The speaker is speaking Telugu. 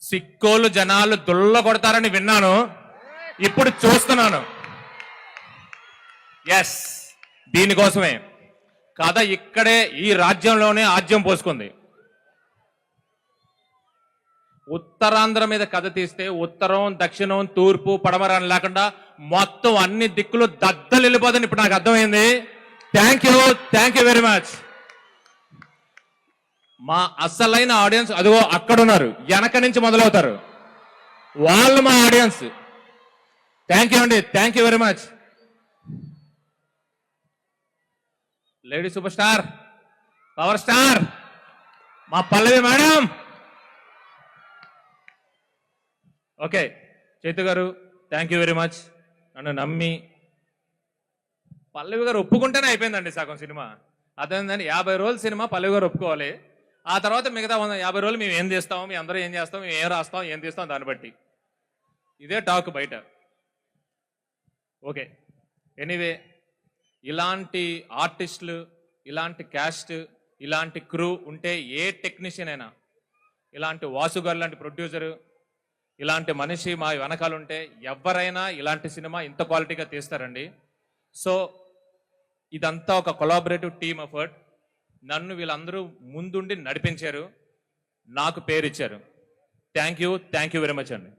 సిక్కోలు జనాలు దుల్ల కొడతారని విన్నాను, ఇప్పుడు చూస్తున్నాను. ఎస్, దీనికోసమే కథ ఇక్కడే ఈ రాజ్యంలోనే ఆజ్యం పోసుకుంది. ఉత్తరాంధ్ర మీద కథ తీస్తే ఉత్తరం, దక్షిణం, తూర్పు, పడమర అని లేకుండా మొత్తం అన్ని దిక్కులు దద్దలు వెళ్ళిపోదని ఇప్పుడు నాకు అర్థమైంది. Thank you very much. మా అసలైన ఆడియన్స్ అదిగో అక్కడున్నారు, వెనక నుంచి మొదలవుతారు, వాళ్ళు మా ఆడియన్స్. థ్యాంక్ యూ అండి, thank you very much. Lady super star, power star మా పల్లవి మేడం. ఓకే చైతు గారు, థ్యాంక్ యూ వెరీ మచ్. నన్ను నమ్మి పల్లవి గారు ఒప్పుకుంటేనే అయిపోయిందండి సగం సినిమా. అదేంటండి 50 రోజుల సినిమా పల్లవి గారు ఒప్పుకోవాలి, ఆ తర్వాత మిగతా 50 రోజులు మేము ఏం చేస్తాం, మేము అందరూ ఏం చేస్తాం, మేము ఏం రాస్తాం, ఏం తీస్తాం, దాన్ని బట్టి ఇదే టాక్ బయట. ఓకే, ఎనీవే, ఇలాంటి ఆర్టిస్టులు, ఇలాంటి క్యాస్ట్, ఇలాంటి క్రూ ఉంటే ఏ టెక్నీషియన్ అయినా, ఇలాంటి వాసు గారు లాంటి ప్రొడ్యూసరు, ఇలాంటి మనిషి మా వెనకాలంటే ఎవరైనా ఇలాంటి సినిమా ఇంత క్వాలిటీగా తీస్తారండి. సో ఇదంతా ఒక కొలాబరేటివ్ టీమ్ ఎఫర్ట్. నన్ను వీళ్ళందరూ ముందుండి నడిపించారు, నాకు పేరు ఇచ్చారు. థ్యాంక్ యూ వెరీ మచ్ అండి.